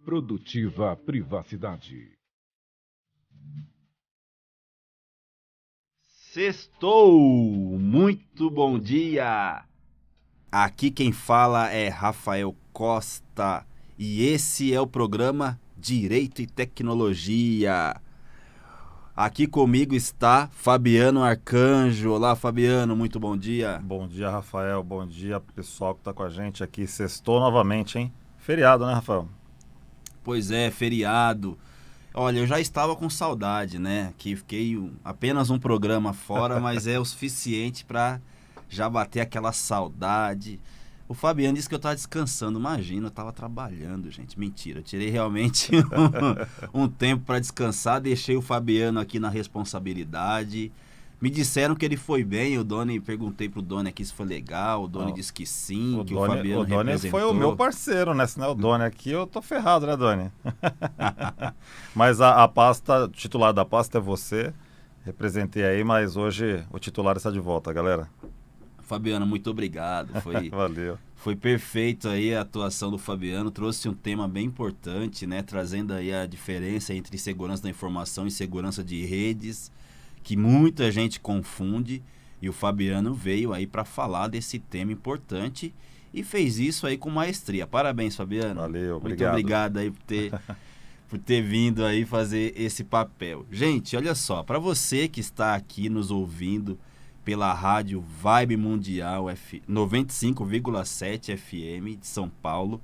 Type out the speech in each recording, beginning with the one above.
produtiva privacidade. Sextou! Muito bom dia! Aqui quem fala é Rafael Costa e esse é o programa Direito e Tecnologia. Aqui comigo está Fabiano Arcanjo. Olá, Fabiano, muito bom dia. Bom dia, Rafael. Bom dia, pessoal que está com a gente aqui. Sextou novamente, hein? Feriado, né, Rafael? Pois é, feriado. Olha, eu já estava com saudade, né? Que fiquei apenas um programa fora, mas é o suficiente para já bater aquela saudade. O Fabiano disse que eu estava descansando. Imagina, eu estava trabalhando, gente. Mentira, eu tirei realmente um tempo para descansar. Deixei o Fabiano aqui na responsabilidade. Me disseram que ele foi bem. O Doni, perguntei pro Doni aqui se foi legal. O Doni disse que sim, que o Fabiano Doni representou. foi o meu parceiro, né? Se não é o Doni aqui, eu tô ferrado, né, Doni? Mas a pasta, titular da pasta é você. Representei aí, mas hoje o titular está de volta, galera. Fabiano, muito obrigado. Valeu. Foi perfeito aí a atuação do Fabiano. Trouxe um tema bem importante, né? Trazendo aí a diferença entre segurança da informação e segurança de redes, que muita gente confunde, e o Fabiano veio aí para falar desse tema importante e fez isso aí com maestria. Parabéns, Fabiano. Valeu, obrigado. Muito obrigado aí por ter vindo aí fazer esse papel. Gente, olha só, para você que está aqui nos ouvindo pela rádio Vibe Mundial 95,7 FM de São Paulo,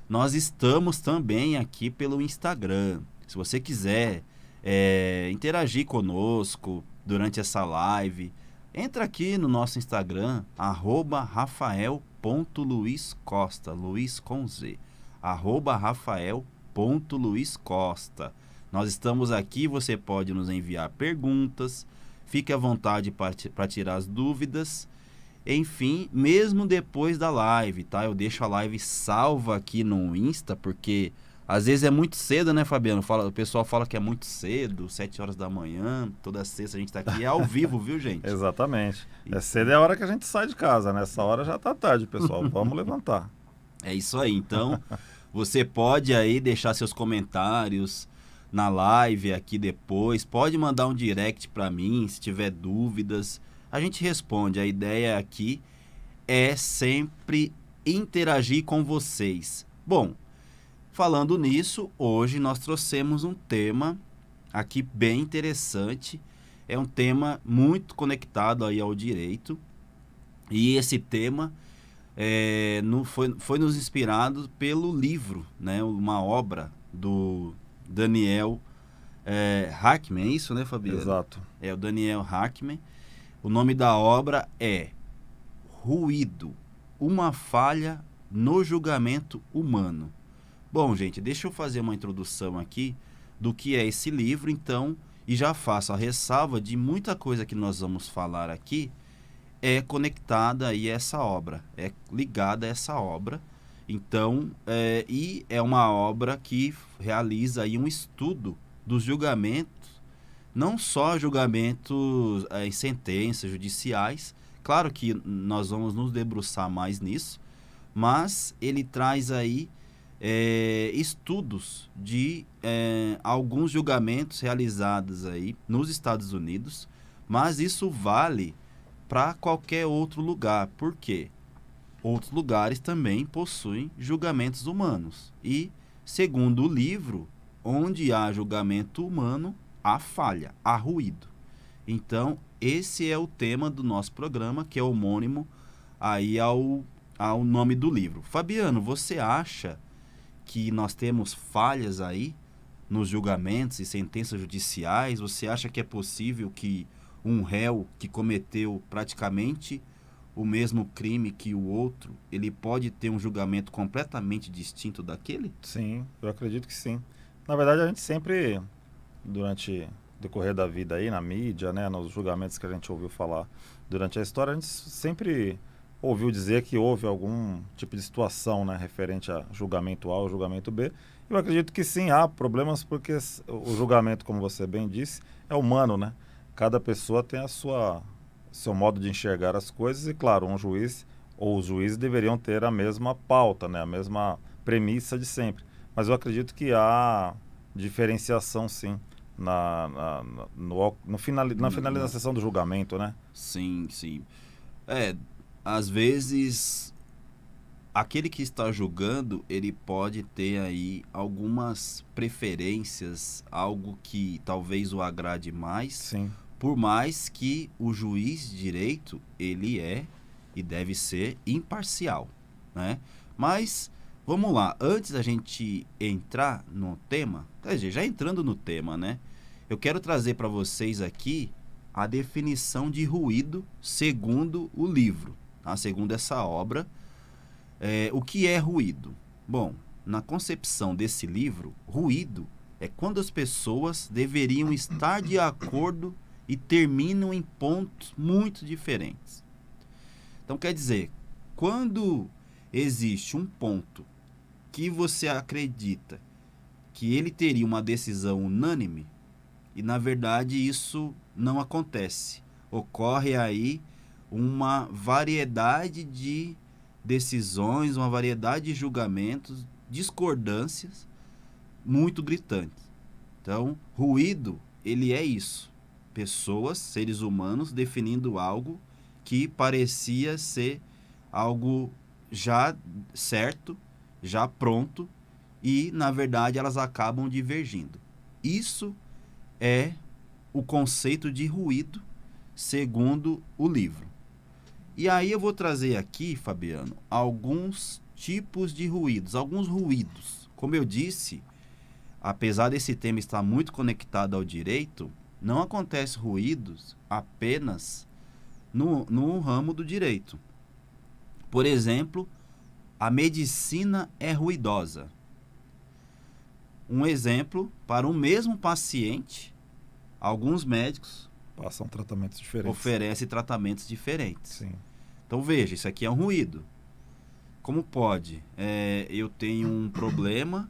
nós estamos também aqui pelo Instagram. Se você quiser interagir conosco durante essa live, entra aqui no nosso Instagram, @rafael.luizcosta, Luiz com Z, @rafael.luizcosta. Nós estamos aqui, você pode nos enviar perguntas, fique à vontade para tirar as dúvidas, enfim, mesmo depois da live, tá? Eu deixo a live salva aqui no Insta, porque às vezes é muito cedo, né, Fabiano? O pessoal fala que é muito cedo, 7 horas da manhã, toda sexta a gente tá aqui, é ao vivo, viu, gente? Exatamente. É cedo, é a hora que a gente sai de casa, né? Essa hora já tá tarde, pessoal. Vamos levantar. É isso aí. Então, você pode aí deixar seus comentários na live aqui depois, pode mandar um direct para mim, se tiver dúvidas, a gente responde. A ideia aqui é sempre interagir com vocês. Bom, falando nisso, hoje nós trouxemos um tema aqui bem interessante. É um tema muito conectado aí ao direito. E esse tema foi nos inspirado pelo livro, né? Uma obra do Daniel Hackman, é isso, né, Fabiano? Exato. É o Daniel Hackman. O nome da obra é Ruído, uma falha no julgamento humano. Bom, gente, deixa eu fazer uma introdução aqui do que é esse livro, então, e já faço a ressalva de muita coisa que nós vamos falar aqui é conectada aí a essa obra, é ligada a essa obra. Então, e é uma obra que realiza aí um estudo dos julgamentos, não só julgamentos em sentenças judiciais, claro que nós vamos nos debruçar mais nisso, mas ele traz aí estudos de alguns julgamentos realizados aí nos Estados Unidos, mas isso vale para qualquer outro lugar. Por quê? Outros lugares também possuem julgamentos humanos. E, segundo o livro, onde há julgamento humano, há falha, há ruído. Então, esse é o tema do nosso programa, que é homônimo aí ao nome do livro. Fabiano, você acha que nós temos falhas aí nos julgamentos e sentenças judiciais? Você acha que é possível que um réu que cometeu praticamente o mesmo crime que o outro, ele pode ter um julgamento completamente distinto daquele? Sim, eu acredito que sim. Na verdade, a gente sempre, durante o decorrer da vida aí, na mídia, né, nos julgamentos que a gente ouviu falar durante a história, a gente sempre ouviu dizer que houve algum tipo de situação, né, referente a julgamento A ou julgamento B. Eu acredito que sim, há problemas porque o julgamento, como você bem disse, é humano, né? Cada pessoa tem seu modo de enxergar as coisas e, claro, um juiz ou os juízes deveriam ter a mesma pauta, né, a mesma premissa de sempre. Mas eu acredito que há diferenciação, sim, na finalização do julgamento, né? Sim, sim. Às vezes, aquele que está julgando, ele pode ter aí algumas preferências, algo que talvez o agrade mais, Sim. por mais que o juiz de direito, ele é e deve ser imparcial, né? Mas, vamos lá, antes da gente entrar no tema, quer dizer, já entrando no tema, né? Eu quero trazer para vocês aqui a definição de ruído segundo o livro, tá? Segundo essa obra. O que é ruído? Bom, na concepção desse livro, ruído é quando as pessoas deveriam estar de acordo e terminam em pontos muito diferentes. Então, quer dizer, quando existe um ponto que você acredita que ele teria uma decisão unânime, e na verdade isso não acontece. Ocorre aí uma variedade de decisões, uma variedade de julgamentos, discordâncias muito gritantes. Então, ruído, ele é isso. Pessoas, seres humanos, definindo algo que parecia ser algo já certo, já pronto, e, na verdade, elas acabam divergindo. Isso é o conceito de ruído, segundo o livro. E aí eu vou trazer aqui, Fabiano, alguns tipos de ruídos, alguns ruídos. Como eu disse, apesar desse tema estar muito conectado ao direito, não acontece ruídos apenas no ramo do direito. Por exemplo, a medicina é ruidosa. Um exemplo, para o mesmo paciente, alguns médicos Passam tratamentos diferentes. oferecem tratamentos diferentes. Sim. Então veja, isso aqui é um ruído. Como pode? Eu tenho um problema,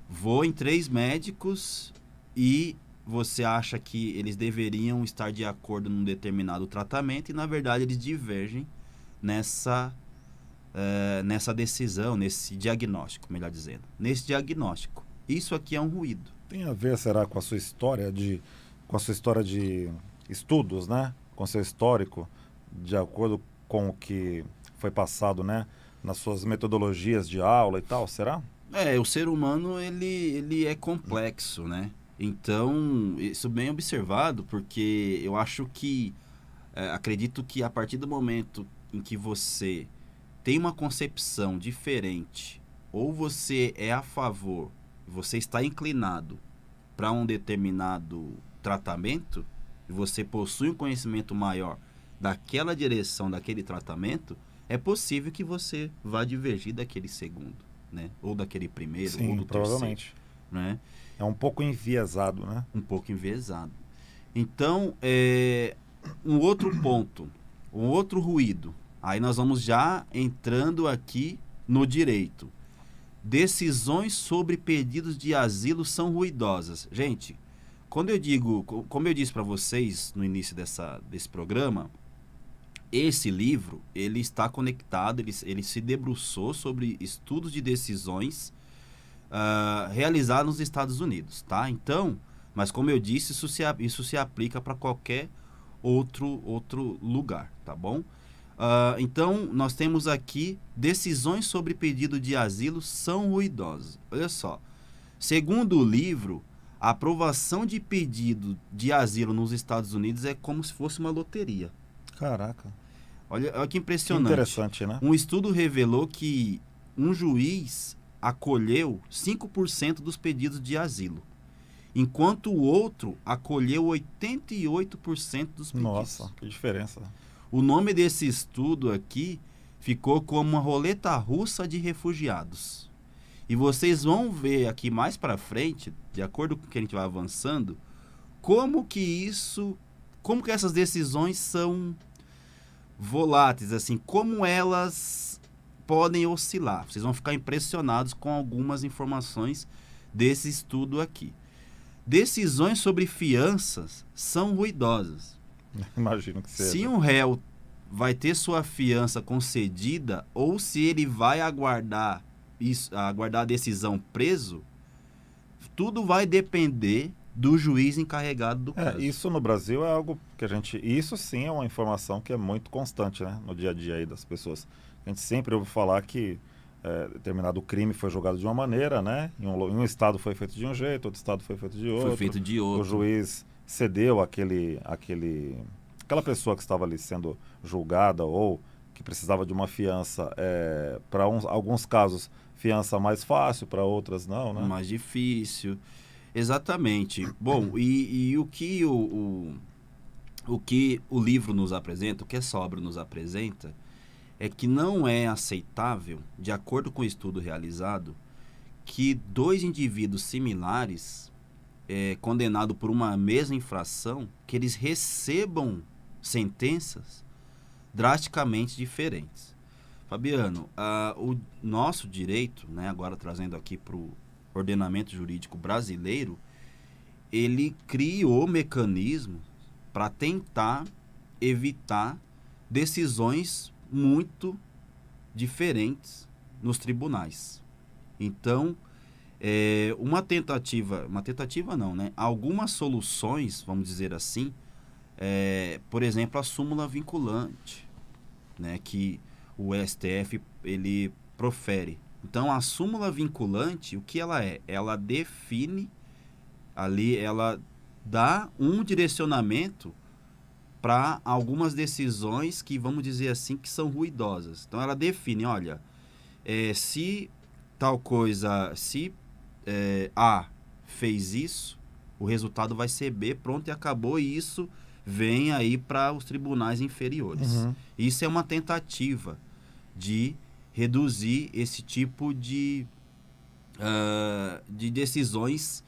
vou em 3 médicos e você acha que eles deveriam estar de acordo num determinado tratamento e, na verdade, eles divergem nessa decisão, nesse diagnóstico, melhor dizendo. Nesse diagnóstico. Isso aqui é um ruído. Tem a ver, será, com a sua história de estudos, né? Com seu histórico, de acordo com o que foi passado, né? Nas suas metodologias de aula e tal, será? O ser humano, ele é complexo, né? Então, isso bem observado, porque eu acho que, acredito que a partir do momento em que você tem uma concepção diferente, ou você é a favor, você está inclinado para um determinado tratamento, e você possui um conhecimento maior daquela direção, daquele tratamento, é possível que você vá divergir daquele segundo, né? Ou daquele primeiro, Sim, ou do provavelmente. terceiro, né? É um pouco enviesado, né? Um pouco enviesado. Então, um outro ponto, um outro ruído. Aí nós vamos já entrando aqui no direito. Decisões sobre pedidos de asilo são ruidosas. Gente, quando eu digo, como eu disse para vocês no início desse programa, esse livro, ele está conectado, ele se debruçou sobre estudos de decisões realizados nos Estados Unidos, tá? Então, mas como eu disse, isso se aplica para qualquer outro lugar, tá bom? Então, nós temos aqui decisões sobre pedido de asilo são ruidosas. Olha só, segundo o livro, a aprovação de pedido de asilo nos Estados Unidos é como se fosse uma loteria. Caraca. Olha que impressionante. Que interessante, né? Um estudo revelou que um juiz acolheu 5% dos pedidos de asilo, enquanto o outro acolheu 88% dos pedidos. Nossa, que diferença. O nome desse estudo aqui ficou como uma roleta russa de refugiados. E vocês vão ver aqui mais para frente, de acordo com o que a gente vai avançando, como que essas decisões são voláteis, assim, como elas podem oscilar. Vocês vão ficar impressionados com algumas informações desse estudo aqui. Decisões sobre fianças são ruidosas. Imagino que seja. Se um réu vai ter sua fiança concedida ou se ele vai aguardar aguardar a decisão preso, tudo vai depender do juiz encarregado do caso. Isso no Brasil é algo que isso sim é uma informação que é muito constante, né, no dia a dia aí das pessoas. A gente sempre ouve falar que determinado crime foi julgado de uma maneira, né? Em um estado foi feito de um jeito, outro estado foi feito de outro. Foi feito de outro. O juiz cedeu aquela pessoa que estava ali sendo julgada ou que precisava de uma fiança, para alguns casos, fiança mais fácil, para outras não, né? Mais difícil. Exatamente. Bom, e o que o que o livro nos apresenta, o que essa obra nos apresenta, é que não é aceitável, de acordo com o estudo realizado, que dois indivíduos similares, condenados por uma mesma infração, que eles recebam sentenças drasticamente diferentes. Fabiano, o nosso direito, né, agora trazendo aqui para o ordenamento jurídico brasileiro, ele criou mecanismos para tentar evitar decisões muito diferentes nos tribunais. Então, uma tentativa não, né? Algumas soluções, vamos dizer assim, por exemplo, a súmula vinculante, né, que o STF ele profere. Então, a súmula vinculante, o que ela é? Ela define ali, ela dá um direcionamento para algumas decisões que, vamos dizer assim, que são ruidosas. Então, ela define, olha, se tal coisa, se A fez isso, o resultado vai ser B, pronto, e acabou, e isso vem aí para os tribunais inferiores. Uhum. Isso é uma tentativa de reduzir esse tipo de decisões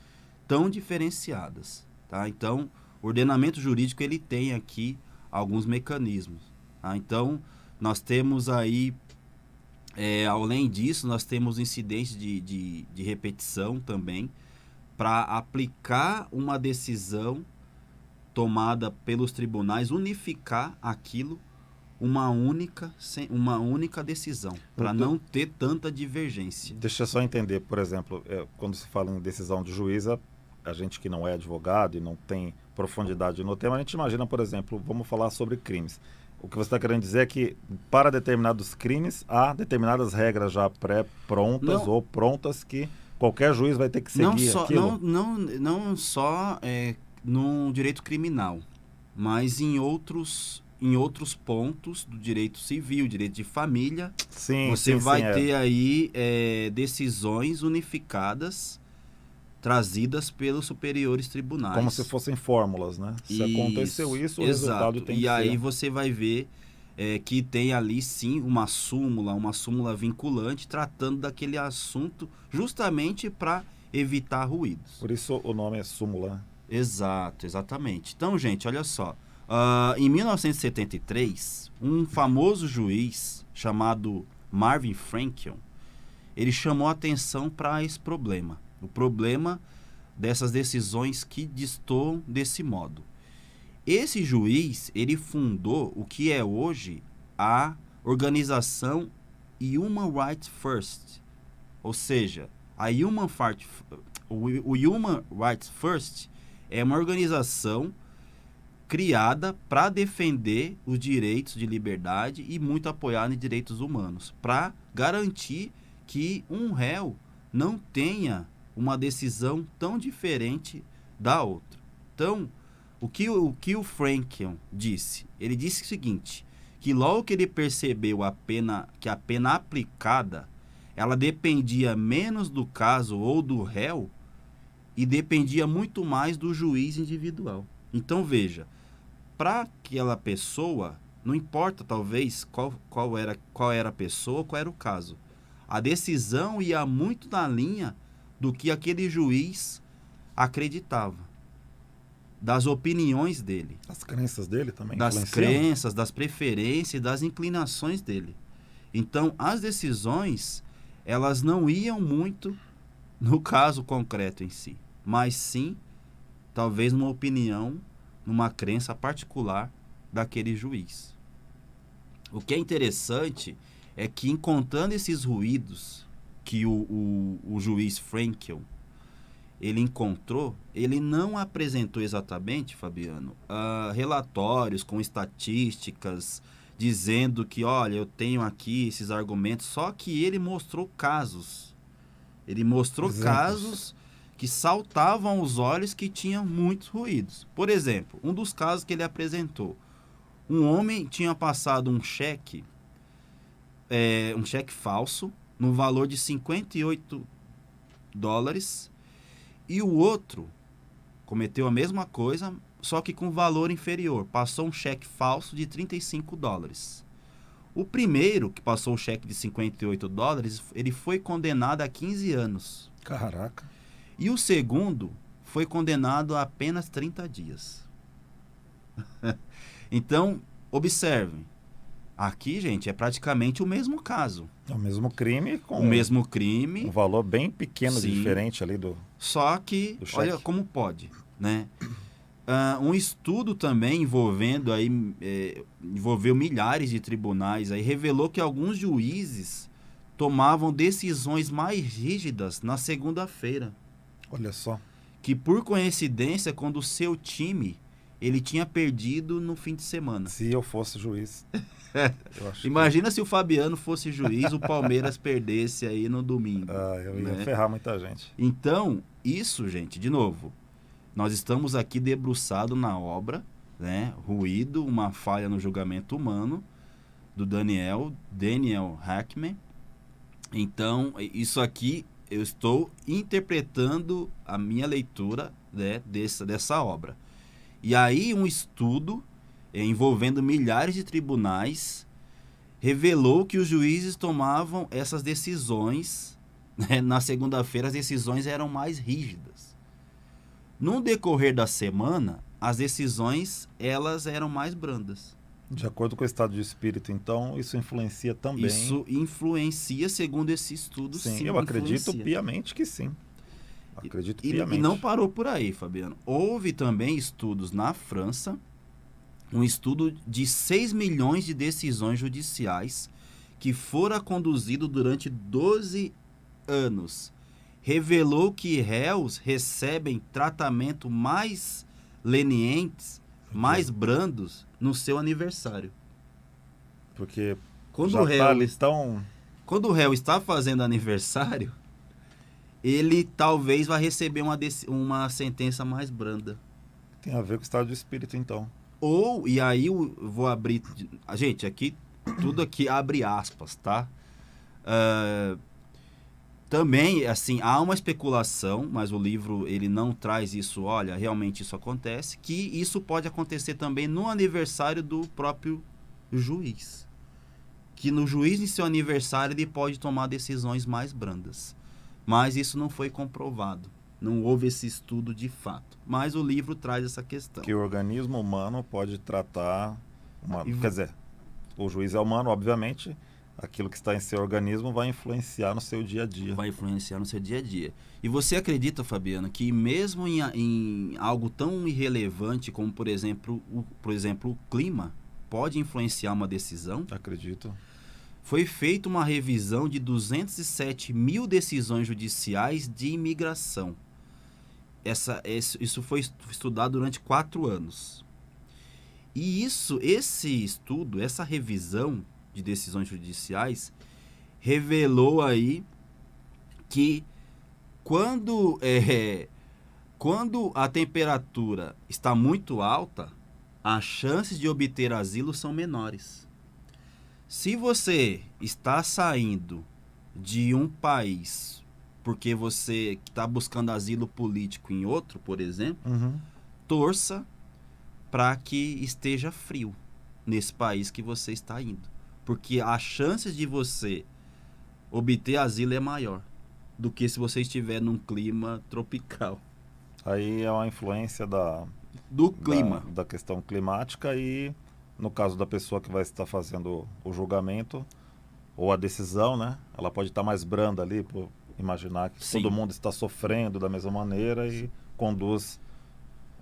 tão diferenciadas, tá? Então, o ordenamento jurídico ele tem aqui alguns mecanismos, tá? Então, nós temos aí, além disso, nós temos incidentes de repetição também, para aplicar uma decisão tomada pelos tribunais, unificar aquilo, uma única decisão, para não ter tanta divergência. Deixa eu só entender, por exemplo, quando se fala em decisão de juiz, a gente que não é advogado e não tem profundidade no tema, a gente imagina, por exemplo, vamos falar sobre crimes. O que você está querendo dizer é que para determinados crimes há determinadas regras já pré-prontas ou prontas que qualquer juiz vai ter que seguir aquilo? Não só no direito criminal, mas em outros pontos do direito civil, direito de família, você vai ter aí decisões unificadas trazidas pelos superiores tribunais. Como se fossem fórmulas, né? Se aconteceu isso, o resultado tem que ser. E aí você vai ver que tem ali sim uma súmula vinculante tratando daquele assunto justamente para evitar ruídos. Por isso o nome é súmula. Exato, exatamente. Então, gente, olha só. Em 1973, um famoso juiz chamado Marvin Frankel, ele chamou a atenção para esse problema. O problema dessas decisões que destoam desse modo. Esse juiz, ele fundou o que é hoje a organização Human Rights First. Ou seja, o Human Rights First é uma organização criada para defender os direitos de liberdade e muito apoiada em direitos humanos, para garantir que um réu não tenha uma decisão tão diferente da outra. Então, o que o Frankel disse? Ele disse o seguinte, que logo que ele percebeu que a pena aplicada, ela dependia menos do caso ou do réu e dependia muito mais do juiz individual. Então, veja, para aquela pessoa, não importa talvez qual era a pessoa, qual era o caso. A decisão ia muito na linha do que aquele juiz acreditava, das opiniões dele. Das crenças dele também. Das crenças, das preferências, das inclinações dele. Então, as decisões, elas não iam muito no caso concreto em si, mas sim, talvez numa opinião, numa crença particular daquele juiz. O que é interessante é que, encontrando esses ruídos que o juiz Frankel ele encontrou, ele não apresentou exatamente, Fabiano, relatórios com estatísticas dizendo que, olha, eu tenho aqui esses argumentos, só que ele mostrou casos. Ele mostrou casos que saltavam aos olhos, que tinham muitos ruídos. Por exemplo, um dos casos que ele apresentou, um homem tinha passado um cheque falso, no valor de $58, e o outro cometeu a mesma coisa, só que com valor inferior. Passou um cheque falso de $35. O primeiro, que passou o cheque de $58, ele foi condenado a 15 anos. Caraca. E o segundo foi condenado a apenas 30 dias. Então, observem. Aqui, gente, é praticamente o mesmo caso. É o mesmo crime com O mesmo crime. um valor bem pequeno, Sim. diferente ali do... Só que, do cheque. olha como pode, né? Um estudo também envolveu milhares de tribunais, aí revelou que alguns juízes tomavam decisões mais rígidas na segunda-feira. Olha só. Que por coincidência, quando o seu time ele tinha perdido no fim de semana. Se eu fosse juiz. Eu acho Imagina se o Fabiano fosse juiz, o Palmeiras perdesse aí no domingo. eu ia né? ferrar muita gente. Então, isso, gente, de novo, nós estamos aqui debruçados na obra, né? Ruído, uma falha no julgamento humano, do Daniel Hackman. Então, isso aqui, eu estou interpretando a minha leitura, né, dessa obra. E aí, um estudo envolvendo milhares de tribunais revelou que os juízes tomavam essas decisões, né, na segunda-feira as decisões eram mais rígidas. No decorrer da semana, as decisões elas eram mais brandas. De acordo com o estado de espírito, então, isso influencia também. Isso influencia, segundo esse estudo, sim. Eu acredito influencia. piamente que sim. Acredito E piamente. não parou por aí, Fabiano. Houve também estudos na França, um estudo de 6 milhões de decisões judiciais que foram conduzidos durante 12 anos. Revelou que réus recebem tratamento mais lenientes, mais brandos no seu aniversário. Porque Quando já o réu, tá ali tão... quando o réu está fazendo aniversário, ele talvez vá receber uma sentença mais branda. Tem a ver com o estado de espírito, então. Ou, e aí eu vou abrir... Gente, aqui, tudo aqui abre aspas, tá? Também, assim, há uma especulação, mas o livro, ele não traz isso, olha, realmente isso acontece, que isso pode acontecer também no aniversário do próprio juiz. Que no juiz, em seu aniversário, ele pode tomar decisões mais brandas. Mas isso não foi comprovado. Não houve esse estudo de fato. Mas o livro traz essa questão. Que o organismo humano pode tratar... Quer dizer, o juiz é humano, obviamente... Aquilo que está em seu organismo vai influenciar no seu dia a dia. Vai influenciar no seu dia a dia. E você acredita, Fabiano, que mesmo em algo tão irrelevante como, por exemplo, o clima, pode influenciar uma decisão? Acredito. Foi feita uma revisão de 207 mil decisões judiciais de imigração. Isso foi estudado durante 4 anos. E esse estudo, essa revisão de decisões judiciais, revelou aí que quando a temperatura está muito alta, as chances de obter asilo são menores. Se você está saindo de um país porque você está buscando asilo político em outro, por exemplo, torça para que esteja frio nesse país que você está indo. Porque as chances de você obter asilo é maior do que se você estiver num clima tropical. Aí é uma influência do clima. Da questão climática e, no caso da pessoa que vai estar fazendo o julgamento ou a decisão, né? Ela pode estar mais branda ali, por imaginar que Sim. todo mundo está sofrendo da mesma maneira e conduz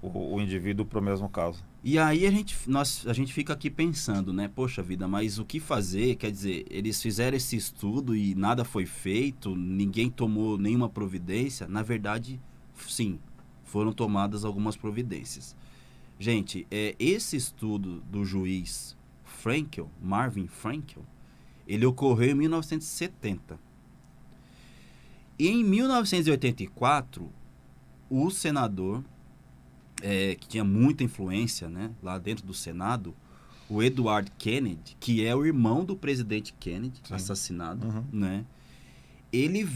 o indivíduo para o mesmo caso. E aí a gente fica aqui pensando, né? Poxa vida, mas o que fazer? Quer dizer, eles fizeram esse estudo e nada foi feito, ninguém tomou nenhuma providência. Na verdade, sim, foram tomadas algumas providências. Gente, esse estudo do juiz Marvin Frankel, ele ocorreu em 1970. E em 1984, o senador, que tinha muita influência, né, lá dentro do Senado, o Edward Kennedy, que é o irmão do presidente Kennedy, Sim. assassinado, Uhum. né? Ele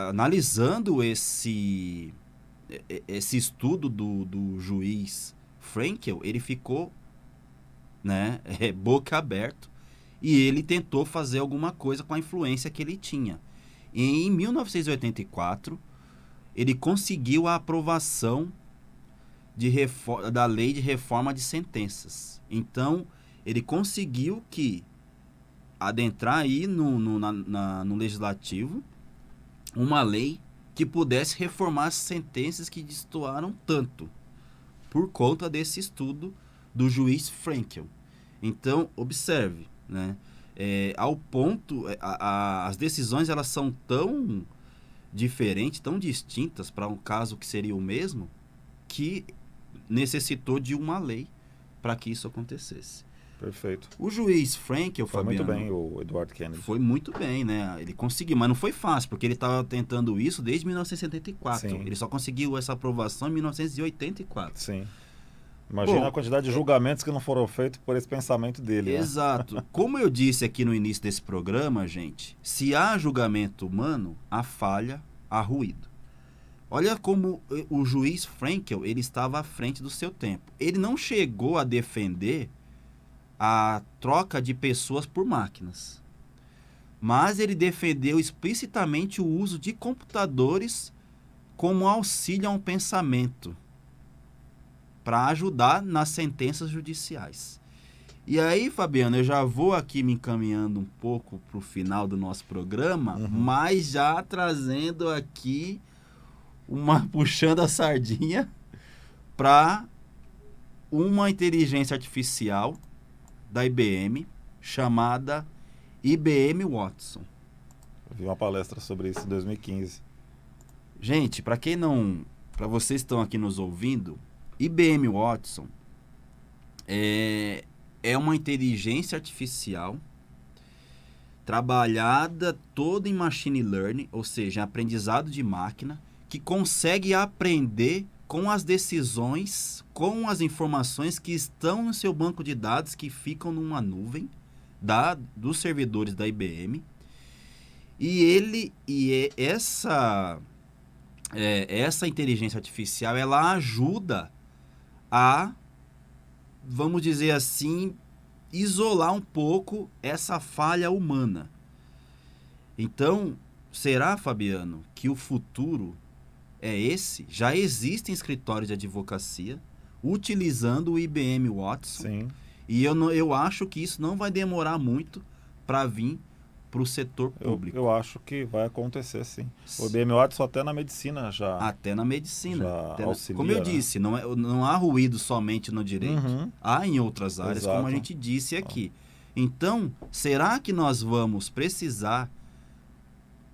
analisando esse estudo do juiz Frankel, ele ficou, né, boca aberta, e ele tentou fazer alguma coisa com a influência que ele tinha. E em 1984, ele conseguiu a aprovação da lei de reforma de sentenças. Então, ele conseguiu adentrar aí no legislativo uma lei que pudesse reformar as sentenças que destoaram tanto por conta desse estudo do juiz Frankel. Então, observe, né? Ao ponto, as decisões elas são tão diferentes, tão distintas para um caso que seria o mesmo, que necessitou de uma lei para que isso acontecesse. Perfeito. O juiz Frankel, Foi Fabiano, muito bem o Edward Kennedy. foi muito bem, né? Ele conseguiu, mas não foi fácil, porque ele estava tentando isso desde 1974. Sim. Ele só conseguiu essa aprovação em 1984. Sim. Imagina Bom, a quantidade de julgamentos que não foram feitos por esse pensamento dele. Né? Exato. Como eu disse aqui no início desse programa, gente, se há julgamento humano, há falha, há ruído. Olha como o juiz Frankel, ele estava à frente do seu tempo. Ele não chegou a defender a troca de pessoas por máquinas, mas ele defendeu explicitamente o uso de computadores como auxílio a um pensamento para ajudar nas sentenças judiciais. E aí, Fabiano, eu já vou aqui me encaminhando um pouco para o final do nosso programa, mas já trazendo aqui puxando a sardinha para uma inteligência artificial da IBM chamada IBM Watson. Eu vi uma palestra sobre isso em 2015. Gente, para vocês que estão aqui nos ouvindo, IBM Watson é uma inteligência artificial trabalhada toda em machine learning, ou seja, aprendizado de máquina, que consegue aprender com as decisões, com as informações que estão no seu banco de dados, que ficam numa nuvem dos servidores da IBM. Essa inteligência artificial, ela ajuda a, vamos dizer assim, isolar um pouco essa falha humana. Então, será, Fabiano, que o futuro é esse? Já existem escritórios de advocacia utilizando o IBM Watson. Sim. E eu acho que isso não vai demorar muito para vir para o setor público. Eu acho que vai acontecer, sim. O IBM Watson até na medicina já... Até na medicina. Auxilia, como eu disse, não há ruído somente no direito. Há em outras áreas, Exato. como a gente disse aqui. Então, será que nós vamos precisar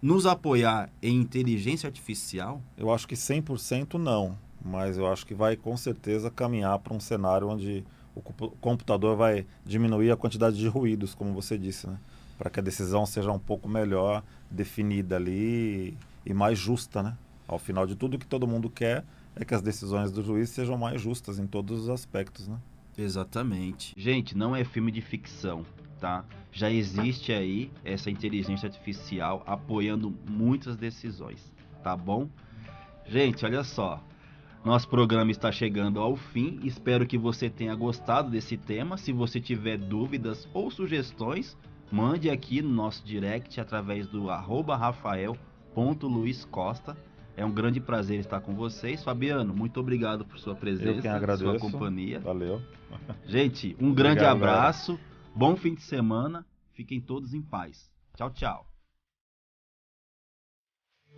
nos apoiar em inteligência artificial? Eu acho que 100% não, mas eu acho que vai com certeza caminhar para um cenário onde o computador vai diminuir a quantidade de ruídos, como você disse, né? Para que a decisão seja um pouco melhor definida ali e mais justa, né? Ao final de tudo, o que todo mundo quer é que as decisões do juiz sejam mais justas em todos os aspectos, né? Exatamente. Gente, não é filme de ficção, tá? Já existe aí essa inteligência artificial apoiando muitas decisões, tá bom? Gente, olha só. Nosso programa está chegando ao fim. Espero que você tenha gostado desse tema. Se você tiver dúvidas ou sugestões, mande aqui no nosso direct através do @rafael.luizcosta. É um grande prazer estar com vocês. Fabiano, muito obrigado por sua presença, Eu quem agradeço. sua companhia. Valeu. Gente, um grande Obrigado, abraço, bom fim de semana, fiquem todos em paz. Tchau, tchau.